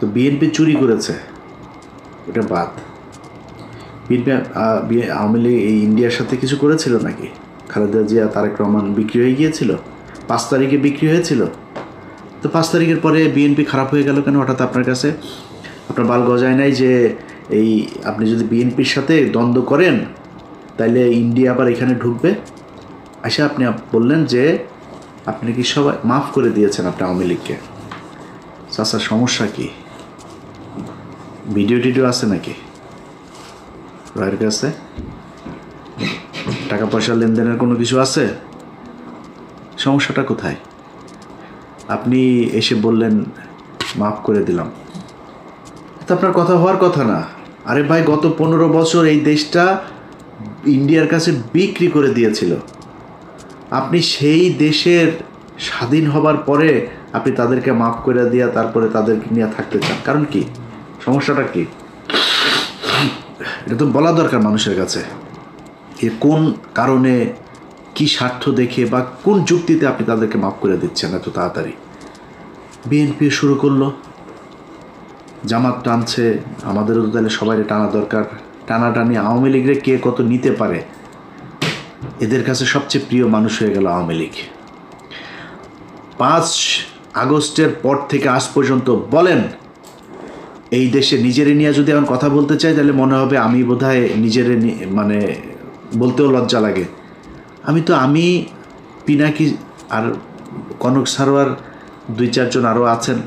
তো বিএনপি চুরি করেছে, ওটা বাদ। বিএনপি আওয়ামী লীগ এই ইন্ডিয়ার সাথে কিছু করেছিল নাকি? খালেদা জিয়া তারেক রহমান বিক্রি হয়ে গিয়েছিল, 5 তারিখে বিক্রি হয়েছিল। তো 5 তারিখের পরে বিএনপি খারাপ হয়ে গেল কেন হঠাৎ আপনার কাছে? আপনার বাল গজায় নাই যে এই আপনি যদি বিএনপির সাথে দ্বন্দ্ব করেন তাইলে ইন্ডিয়া আবার এখানে ঢুকবে? আচ্ছা, আপনি বললেন যে আপনি কি সবাই মাফ করে দিয়েছেন আপনি আওয়ামী লীগকে। চাচা সমস্যা কি? ভিডিও টিডিও আছে নাকি রয়ের কাছে? টাকা পয়সা লেনদেনের কোনো কিছু আছে? সমস্যাটা কোথায়? আপনি এসে বললেন মাফ করে দিলাম, এটা আপনার কথা হওয়ার কথা না। আরে ভাই, গত 15 বছর এই দেশটা ইন্ডিয়ার কাছে বিক্রি করে দিয়েছিল। আপনি সেই দেশের স্বাধীন হবার পরে আপনি তাদেরকে মাফ করে দিয়া তারপরে তাদেরকে নিয়ে থাকতে চান, কারণ কি? সমস্যাটা কি? এটা তো বলা দরকার মানুষের কাছে, এ কোন কারণে, কি স্বার্থ দেখে বা কোন যুক্তিতে আপনি তাদেরকে মাফ করে দিচ্ছেন এত তাড়াতাড়ি? বিএনপি শুরু করলো, জামাত টানছে, আমাদেরও তো তাহলে সবাই টানা দরকার। টানাটানি আওয়ামী লীগরে কে কত নিতে পারে, এদের কাছে সবচেয়ে প্রিয় মানুষ হয়ে গেল আওয়ামী লীগ। 5 আগস্টের পর থেকে আজ পর্যন্ত বলেন, এই দেশে নিজেরে নিয়ে যদি এখন কথা বলতে চাই তাহলে মনে হবে আমি বোধহয় নিজেরে মানে বলতেও লজ্জা লাগে। আমি পিনাকি আর কনক সারোয়ার 2-4 জন আরও আছেন,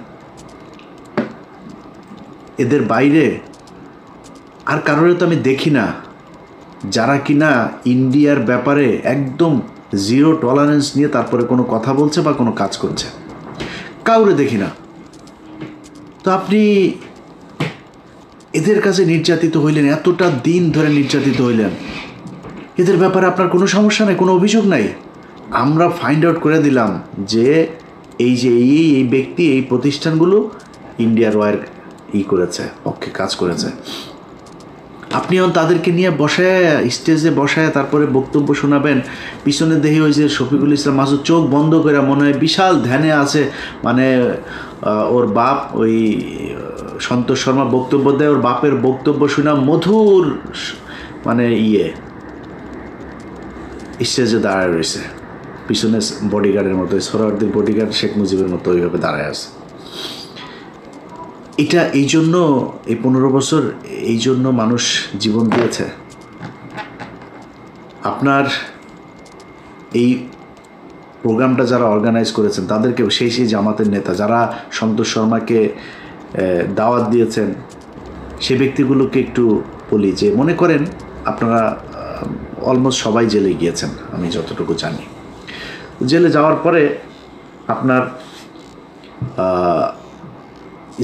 এদের বাইরে আর কারোর তো আমি দেখি না যারা কিনা ইন্ডিয়ার ব্যাপারে একদম জিরো টলারেন্স নিয়ে তারপরে কোনো কথা বলছে বা কোনো কাজ করছে, কাউরে দেখি না। তো আপনি এদের কাছে নির্যাতিত হইলেন, এতটা দিন ধরে নির্যাতিত হইলেন, এদের ব্যাপারে আপনার কোনো সমস্যা নাই, কোনো অভিযোগ নাই। আমরা ফাইন্ড আউট করে দিলাম যে এই যে এই ব্যক্তি এই প্রতিষ্ঠানগুলো ইন্ডিয়ার ওয়ার করেছে, পক্ষে কাজ করেছে। আপনি এখন তাদেরকে নিয়ে বসায় স্টেজে বসায় তারপরে বক্তব্য শোনাবেন। পিছনে দেখি ওই যে শফিকুল ইসলাম মাসুদ চোখ বন্ধ করে মনে হয় বিশাল ধ্যানে আছে, মানে ওর বাপ ওই সন্তোষ শর্মা বক্তব্য দেয়, ওর বাপের বক্তব্য শোনা মধুর মানে স্টেজে দাঁড়ায় রয়েছে, পিছনে বডিগার্ডের মতো, সোহরাওয়ার্দীর বডিগার্ড শেখ মুজিবের মতো ওইভাবে দাঁড়ায় আছে। এটা এই জন্য এই 15 বছর এই জন্য মানুষ জীবন দিয়েছে। আপনার এই প্রোগ্রামটা যারা অর্গানাইজ করেছেন তাদেরকেও সেই জামাতের নেতা যারা সন্তোষ শর্মাকে দাওয়াত দিয়েছেন সেই ব্যক্তিগুলোকে একটু বলি যে মনে করেন আপনারা অলমোস্ট সবাই জেলে গিয়েছেন আমি যতটুকু জানি। জেলে যাওয়ার পরে আপনার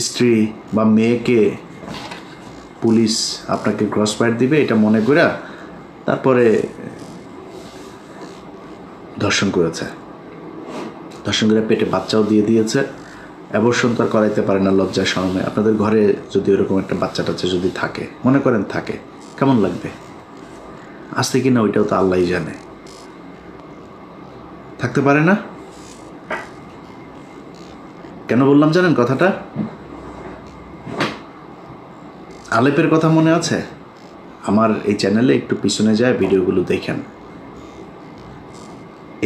স্ত্রী বা মেয়েকে পুলিশ আপনাকে ক্রস ফায়ার দিবে এটা মনে করে তারপরে ধর্ষণ করেছে, ধর্ষণ করে পেটে বাচ্চাও দিয়ে দিয়েছে। অ্যাবর্শন তো আর করাইতে পারে না লজ্জার শরমে। আপনাদের ঘরে যদি ওরকম একটা বাচ্চা টাচ্চা যদি থাকে, মনে করেন থাকে, কেমন লাগবে? আসতে কিনা ওইটাও তো আল্লাহই জানে। থাকতে পারে না? কেন বললাম জানেন কথাটা? আলেপের কথা মনে আছে? আমার এই চ্যানেলে একটু পিছনে যায় ভিডিওগুলো দেখেন।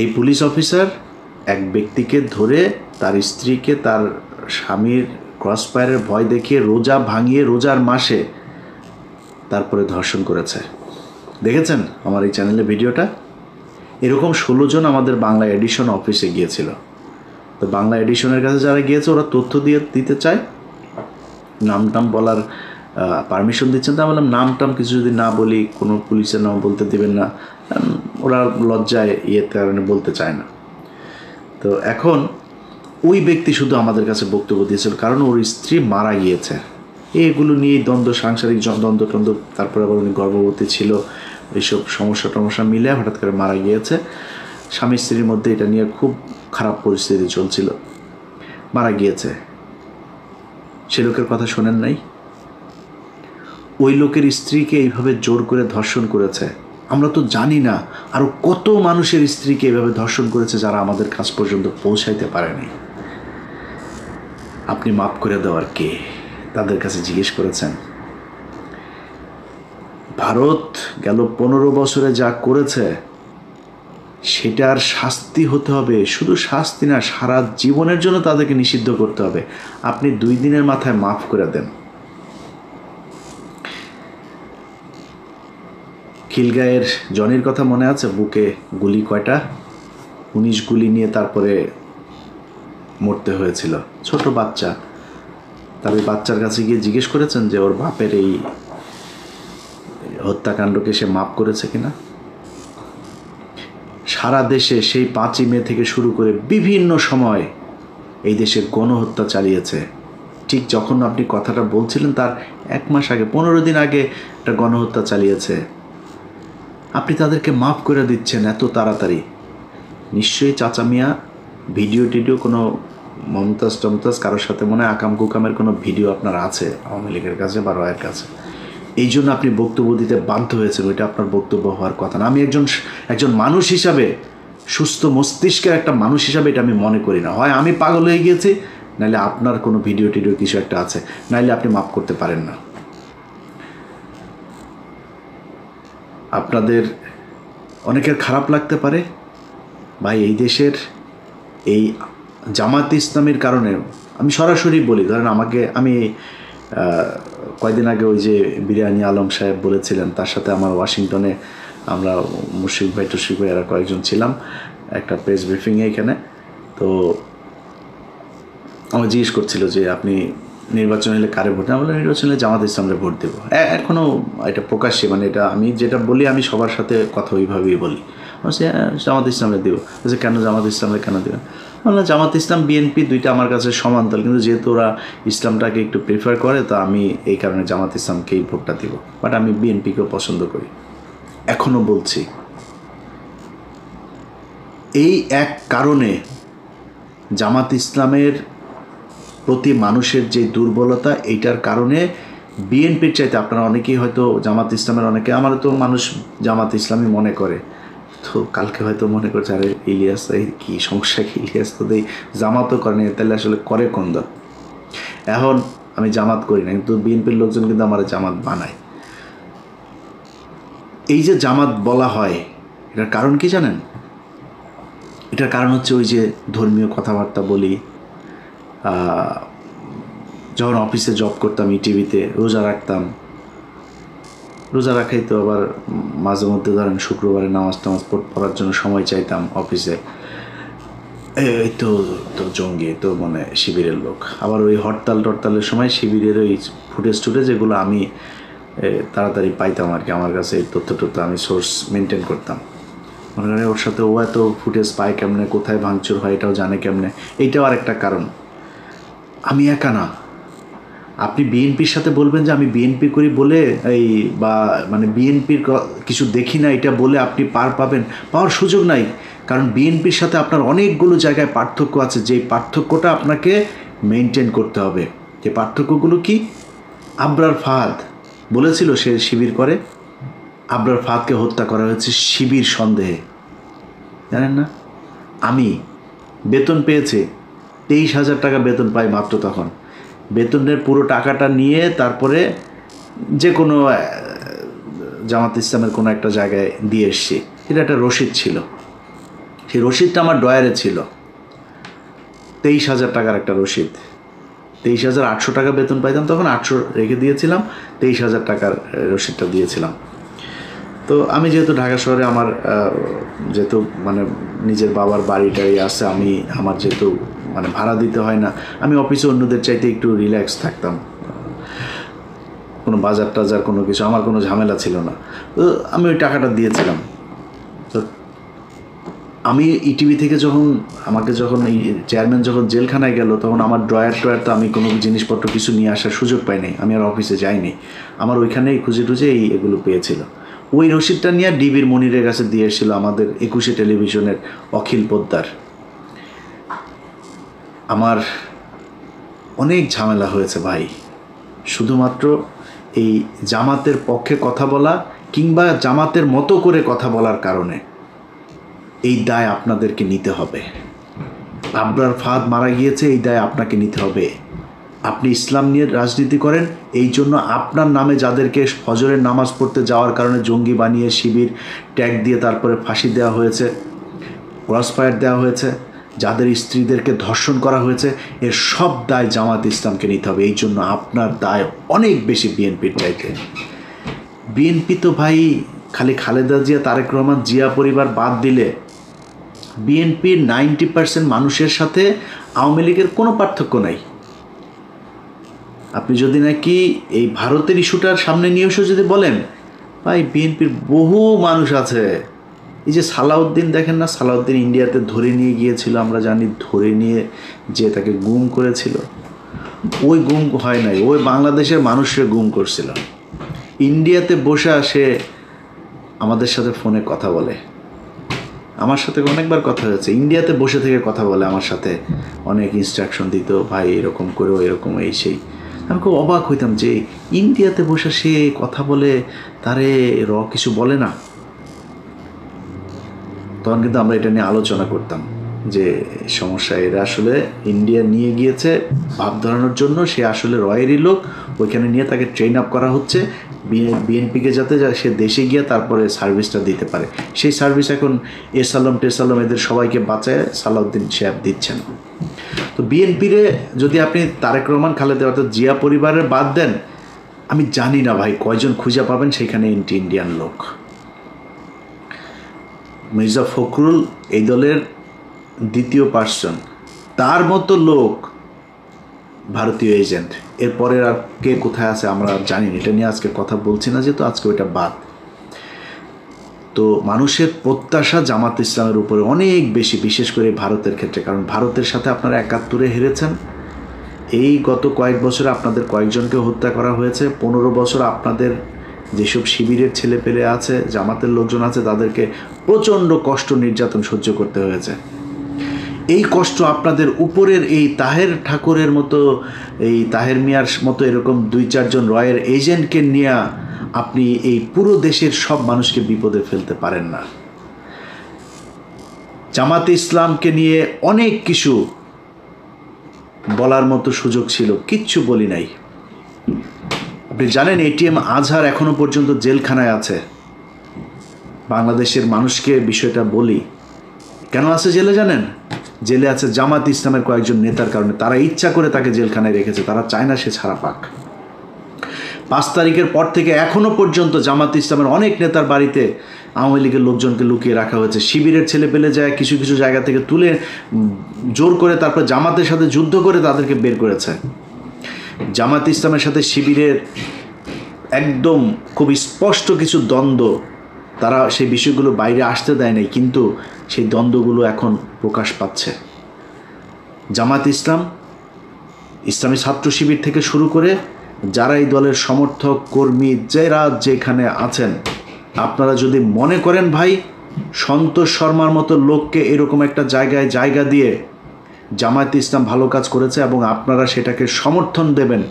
এই পুলিশ অফিসার এক ব্যক্তিকে ধরে তার স্ত্রীকে তার স্বামীর ক্রসফায়ারের ভয় দেখিয়ে রোজা ভাঙিয়ে রোজার মাসে তারপরে ধর্ষণ করেছে। দেখেছেন আমার এই চ্যানেলে ভিডিওটা? এরকম 16 জন আমাদের বাংলা এডিশন অফিসে গিয়েছিল। তো বাংলা এডিশনের কাছে যারা গিয়েছে ওরা তথ্য দিতে চায়, নাম টাম বলার পারমিশন দিচ্ছেন। তা বললাম নাম টাম কিছু যদি না বলি, কোনো পুলিশের নাম বলতে দেবেন না, ওরা লজ্জায় কারণে বলতে চায় না। তো এখন ওই ব্যক্তি শুধু আমাদের কাছে বক্তব্য দিয়েছিল কারণ ওর স্ত্রী মারা গিয়েছে। এগুলো নিয়েই দ্বন্দ্ব, সাংসারিক দ্বন্দ্ব, তারপরে আবার উনি গর্ভবতী ছিল, এইসব সমস্যা মিলে হঠাৎ করে মারা গিয়েছে। স্বামী স্ত্রীর মধ্যে এটা নিয়ে খুব খারাপ পরিস্থিতি চলছিল, মারা গিয়েছে। সে লোকের কথা শোনেন নাই? ওই লোকের স্ত্রীকে এইভাবে জোর করে ধর্ষণ করেছে। আমরা তো জানি না আরও কত মানুষের স্ত্রীকে এইভাবে ধর্ষণ করেছে যারা আমাদের কাছ পর্যন্ত পৌঁছাইতে পারেনি। আপনি মাফ করে দেওয়ার কে? তাদের কাছে জিজ্ঞেস করেছেন? ভারত গেল 15 বছরে যা করেছে সেটার শাস্তি হতে হবে, শুধু শাস্তি না, সারা জীবনের জন্য তাদেরকে নিষিদ্ধ করতে হবে। আপনি 2 দিনের মাথায় মাফ করে দেন। খিলগাঁয়ের জনির কথা মনে আছে? বুকে গুলি কয়টা? 19 গুলি নিয়ে তারপরে মরতে হয়েছিল, ছোট বাচ্চা। তার ওই বাচ্চার কাছে গিয়ে জিজ্ঞেস করেছেন যে ওর বাপের এই হত্যাকাণ্ডকে সে মাফ করেছে কিনা? সারা দেশে সেই 5ই মে থেকে শুরু করে বিভিন্ন সময় এই দেশে গণহত্যা চালিয়েছে। ঠিক যখন আপনি কথাটা বলছিলেন তার 1 মাস আগে, 15 দিন আগে একটা গণহত্যা চালিয়েছে। আপনি তাদেরকে মাফ করে দিচ্ছেন এত তাড়াতাড়ি। নিশ্চয়ই চাচা মিয়া ভিডিও টিডিও কোনো মমতাজ টমতাজ কারোর সাথে মনে হয় আকাম কুকামের কোনো ভিডিও আপনার আছে আওয়ামী লীগের কাছে বা রয়ের কাছে, এই জন্য আপনি বক্তব্য দিতে বাধ্য হয়েছেন। ওইটা আপনার বক্তব্য হওয়ার কথা না। আমি একজন মানুষ হিসাবে, সুস্থ মস্তিষ্কের একটা মানুষ হিসাবে এটা আমি মনে করি না। হয় আমি পাগল হয়ে গিয়েছি, নাহলে আপনার কোনো ভিডিও টিডিও কিছু একটা আছে, নাহলে আপনি মাফ করতে পারেন না। আপনাদের অনেকের খারাপ লাগতে পারে ভাই, এই দেশের এই জামাত ইসলামের কারণে। আমি সরাসরি বলি, ধরেন আমি কয়েকদিন আগে ওই যে বিরিয়ানি আলম সাহেব বলেছিলেন, তার সাথে আমার ওয়াশিংটনে আমরা মুশফিক ভাই টশিক ভাই এরা কয়েকজন ছিলাম একটা প্রেস ব্রিফিংয়ে এখানে। তো আমার জিজ্ঞেস করছিল যে আপনি নির্বাচন হলে কারে ভোট দেন? বলে নির্বাচন হলে জামাত ইসলামরে ভোট দেবো। এখনও এটা প্রকাশ্যে, মানে এটা আমি যেটা বলি আমি সবার সাথে কথা ওইভাবেই বলি। বলছি জামাত ইসলামে দেবো। বলছে কেন জামাত ইসলামে কেন দেবেন? বললাম জামাত ইসলাম বিএনপি দুইটা আমার কাছে সমান্তরাল, কিন্তু যেহেতু ওরা ইসলামটাকে একটু প্রিফার করে তো আমি এই কারণে জামাত ইসলামকেই ভোটটা দিব, বাট আমি বিএনপিকেও পছন্দ করি। এখনও বলছি এই এক কারণে জামাত ইসলামের প্রতি মানুষের যে দুর্বলতা, এইটার কারণে বিএনপির চাইতে আপনারা অনেকেই হয়তো জামাত ইসলামের অনেকে, আমার তো মানুষ জামাত ইসলামই মনে করে, তো কালকে হয়তো মনে করছে আরে ইলিয়াস এই কী সমস্যা, কি ইলিয়াস তো দেই জামাতও করেনি, তাহলে আসলে করে কোন দল? এখন আমি জামাত করি না, কিন্তু বিএনপির লোকজন কিন্তু আমার জামাত বানায়। এই যে জামাত বলা হয় এটার কারণ কি জানেন? এটার কারণ হচ্ছে ওই যে ধর্মীয় কথাবার্তা বলি। যখন অফিসে জব করতাম ইটিভিতে, রোজা রাখতাম, রোজা রাখাই তো আবার মাঝে মধ্যে ধরেন শুক্রবারে নামাজ টামাজ পড়ার জন্য সময় চাইতাম অফিসে। এই তো জঙ্গি, তো মানে শিবিরের লোক। আবার ওই হরতালের সময় শিবিরের ওই ফুটেজ যেগুলো আমি তাড়াতাড়ি পাইতাম আর কি, আমার কাছে এই তথ্য আমি সোর্স মেনটেন করতাম। মনে করেন ওর সাথে ও এত ফুটেজ পায় কেমনে, কোথায় ভাঙচুর হয় এটাও জানে কেমনে। এইটাও আর একটা কারণ। আমি একা না, আপনি বিএনপির সাথে বলবেন যে আমি বিএনপি করি বলে এই বা মানে বিএনপির কিছু দেখি না এটা বলে আপনি পাওয়ার সুযোগ নাই। কারণ বিএনপির সাথে আপনার অনেকগুলো জায়গায় পার্থক্য আছে, যেই পার্থক্যটা আপনাকে মেনটেন করতে হবে। যে পার্থক্যগুলো কি? আবরার ফাহাদ বলেছিল সে শিবির করে, আবরার ফাহাদকে হত্যা করা হয়েছে শিবির সন্দেহে, জানেন না? আমি বেতন পেয়েছে 23,000 টাকা বেতন পাই মাত্র, তখন বেতনের পুরো টাকাটা নিয়ে তারপরে যে কোনো জামাত ইসলামের কোনো একটা জায়গায় দিয়ে এসছি। এটা একটা রসিদ ছিল, সেই রসিদটা আমার ডয়ারে ছিল, 23,000 টাকার একটা রসিদ। 23,800 টাকা বেতন পাইতাম তখন, 800 রেখে দিয়েছিলাম, 23,000 টাকার রসিদটা দিয়েছিলাম। তো আমি যেহেতু ঢাকা শহরে আমার যেহেতু মানে নিজের বাবার বাড়িটাই আছে, আমার যেহেতু মানে ভাড়া দিতে হয় না, আমি অফিসে অন্যদের চাইতে একটু রিল্যাক্স থাকতাম, কোনো বাজার টাজার কোনো কিছু আমার কোনো ঝামেলা ছিল না। তো আমি ওই টাকাটা দিয়েছিলাম। তো আমি ইটিভি থেকে যখন এই চেয়ারম্যান যখন জেলখানায় গেল, তখন আমার ড্রয়ার তো আমি কোনো জিনিসপত্র কিছু নিয়ে আসার সুযোগ পাইনি, আমি আর অফিসে যাইনি। আমার ওইখানেই খুঁজে এগুলো পেয়েছিল। ওই রসিদটা নিয়ে ডিবির মনিরের কাছে দিয়ে এসেছিল আমাদের 21শে টেলিভিশনের অখিল পোদ্দার। আমার অনেক ঝামেলা হয়েছে ভাই, শুধুমাত্র এই জামাতের পক্ষে কথা বলা কিংবা জামাতের মতো করে কথা বলার কারণে। এই দায় আপনাদেরকে নিতে হবে। আবরার ফাহাদ মারা গিয়েছে, এই দায় আপনাকে নিতে হবে। আপনি ইসলাম নিয়ে রাজনীতি করেন, এই জন্য আপনার নামে যাদেরকে ফজরের নামাজ পড়তে যাওয়ার কারণে জঙ্গি বানিয়ে শিবির ট্যাগ দিয়ে তারপরে ফাঁসি দেওয়া হয়েছে, ক্রসফায়ার দেওয়া হয়েছে, যাদের স্ত্রীদেরকে ধর্ষণ করা হয়েছে, এর সব দায় জামাত ইসলামকে নিতে হবে। এই জন্য আপনার দায় অনেক বেশি বিএনপির চাইতে। বিএনপি তো ভাই খালি খালেদা জিয়া, তারেক রহমান, জিয়া পরিবার বাদ দিলে বিএনপির 90% মানুষের সাথে আওয়ামী লীগের কোনো পার্থক্য নাই। আপনি যদি নাকি এই ভারতের ইস্যুটার সামনে নিয়ে এসে যদি বলেন, ভাই বিএনপির বহু মানুষ আছে। এই যে সালাউদ্দিন দেখেন না, সালাউদ্দিন ইন্ডিয়াতে ধরে নিয়ে গিয়েছিল, আমরা জানি, ধরে নিয়ে যে তাকে গুম করেছিল। ওই গুম হয় নাই, ওই বাংলাদেশের মানুষের গুম করছিল। ইন্ডিয়াতে বসে সে আমাদের সাথে ফোনে কথা বলে, আমার সাথে অনেকবার কথা হয়েছে। ইন্ডিয়াতে বসে থেকে কথা বলে আমার সাথে, অনেক ইনস্ট্রাকশন দিত, ভাই এরকম করো, এরকম এই সেই। আমি খুব অবাক হইতাম যে ইন্ডিয়াতে বসে সে কথা বলে, তারে কিছু বলে না। তখন কিন্তু আমরা এটা নিয়ে আলোচনা করতাম যে সমস্যা, এরা আসলে ইন্ডিয়া নিয়ে গিয়েছে ভাব ধরানোর জন্য, সে আসলে রয়েরই লোক, ওইখানে নিয়ে তাকে ট্রেন আপ করা হচ্ছে বিএনপিকে, যাতে সে দেশে গিয়ে তারপরে সার্ভিসটা দিতে পারে। সেই সার্ভিস এখন এসালম টেসালম এদের সবাইকে বাঁচায় সালাউদ্দিন সাহেব দিচ্ছেন। তো বিএনপিরে যদি আপনি তারেক রহমান, খালেদা, অর্থাৎ জিয়া পরিবারের বাদ দেন, আমি জানি না ভাই কয়জন খুঁজে পাবেন সেখানে ইন্ডিয়ান লোক। মির্জা ফখরুল এই দলের দ্বিতীয় পার্সন, তার মতো লোক ভারতীয় এজেন্ট। এরপরের আর কে কোথায় আছে আমরা জানি না, এটা নিয়ে আজকে কথা বলছি না, যেহেতু আজকে ওইটা বাদ। তো মানুষের প্রত্যাশা জামাত ইসলামের উপরে অনেক বেশি, বিশেষ করে ভারতের ক্ষেত্রে, কারণ ভারতের সাথে আপনারা 71-এ হেরেছেন। এই গত কয়েক বছরে আপনাদের কয়েকজনকে হত্যা করা হয়েছে। 15 বছর আপনাদের যেসব শিবিরের ছেলেপেলে আছে, জামাতের লোকজন আছে, তাদেরকে প্রচণ্ড কষ্ট, নির্যাতন সহ্য করতে হয়েছে। এই কষ্ট আপনাদের উপরের এই তাহের ঠাকুরের মতো, এই তাহের মিয়ার মতো এরকম 2-4 জন রয়ের এজেন্টকে নিয়ে আপনি এই পুরো দেশের সব মানুষকে বিপদে ফেলতে পারেন না। জামাতে ইসলামকে নিয়ে অনেক কিছু বলার মতো সুযোগ ছিল, কিচ্ছু বলি নাই। আপনি জানেন এটিএম আজহার এখনো পর্যন্ত জেলখানায় আছে। বাংলাদেশের মানুষকে বিষয়টা বলি, কেন আছে জেলে জানেন? জেলে আছে জামাত ইসলামের কয়েকজন নেতার কারণে। তারা ইচ্ছা করে তাকে জেলখানায় রেখেছে, তারা চায় না সে ছাড়া পাক। 5 তারিখের পর থেকে এখনো পর্যন্ত জামাত ইসলামের অনেক নেতার বাড়িতে আওয়ামী লীগের লোকজনকে লুকিয়ে রাখা হয়েছে। শিবিরের ছেলে পেলে যায় কিছু কিছু জায়গা থেকে তুলে জোর করে তারপর জামাতের সাথে যুদ্ধ করে তাদেরকে বের করেছে। জামাত ইসলামের সাথে শিবিরের একদম খুব স্পষ্ট কিছু দ্বন্দ্ব, তারা সেই বিষয়গুলো বাইরে আসতে দেয় নাই, কিন্তু সেই দ্বন্দ্বগুলো এখন প্রকাশ পাচ্ছে। জামাত ইসলাম, ইসলামী ছাত্র শিবির থেকে শুরু করে যারা এই দলের সমর্থক কর্মী, যারা যেখানে আছেন, আপনারা যদি মনে করেন ভাই সন্তোষ শর্মার মতো লোককে এরকম একটা জায়গায় জায়গা দিয়ে জামায়াত ইসলাম ভালো কাজ করেছে এবং আপনারা সেটাকে সমর্থন দেবেন,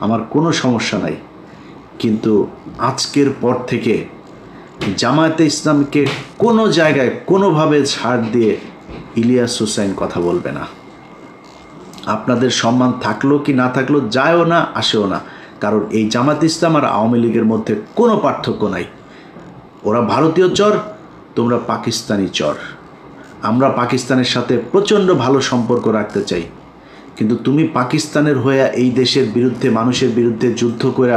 আমার কোনো সমস্যা নাই। কিন্তু আজকের পর থেকে জামায়াতে ইসলামকে কোনো জায়গায় কোনোভাবে ছাড় দিয়ে ইলিয়াস হোসাইন কথা বলবে না। আপনাদের সম্মান থাকলো কি না থাকলো যায়ও না, আসেও না, কারণ এই জামাত ইসলাম আর আওয়ামী লীগের মধ্যে কোনো পার্থক্য নাই। ওরা ভারতীয় চর, তোমরা পাকিস্তানি চর। আমরা পাকিস্তানের সাথে প্রচণ্ড ভালো সম্পর্ক রাখতে চাই, কিন্তু তুমি পাকিস্তানের হয়ে এই দেশের বিরুদ্ধে, মানুষের বিরুদ্ধে যুদ্ধ করে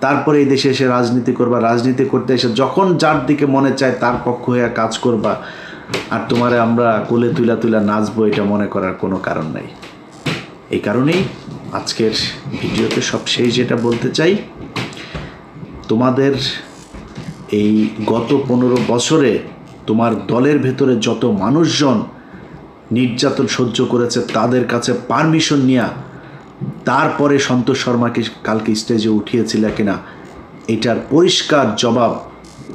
তারপরে এই দেশে এসে রাজনীতি করবা, রাজনীতি করতে এসে যখন যার দিকে মনে চায় তার পক্ষ হয়ে কাজ করবা, আর তোমারে আমরা কোলে তুলা তুলা নাচবো, এটা মনে করার কোনো কারণ নাই। এই কারণেই আজকের ভিডিওতে সবশেষ যেটা বলতে চাই, তোমাদের এই গত 15 বছরে তোমার দলের ভেতরে যত মানুষজন নির্যাতন সহ্য করেছে তাদের কাছে পারমিশন নিয়ে তারপরে সন্তোষ শর্মাকে কালকে স্টেজে উঠিয়েছিল কিনা, এটার পরিষ্কার জবাব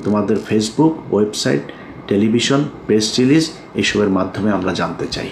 তোমাদের Facebook, website, television, press release এসবের মাধ্যমে আমরা জানতে চাই।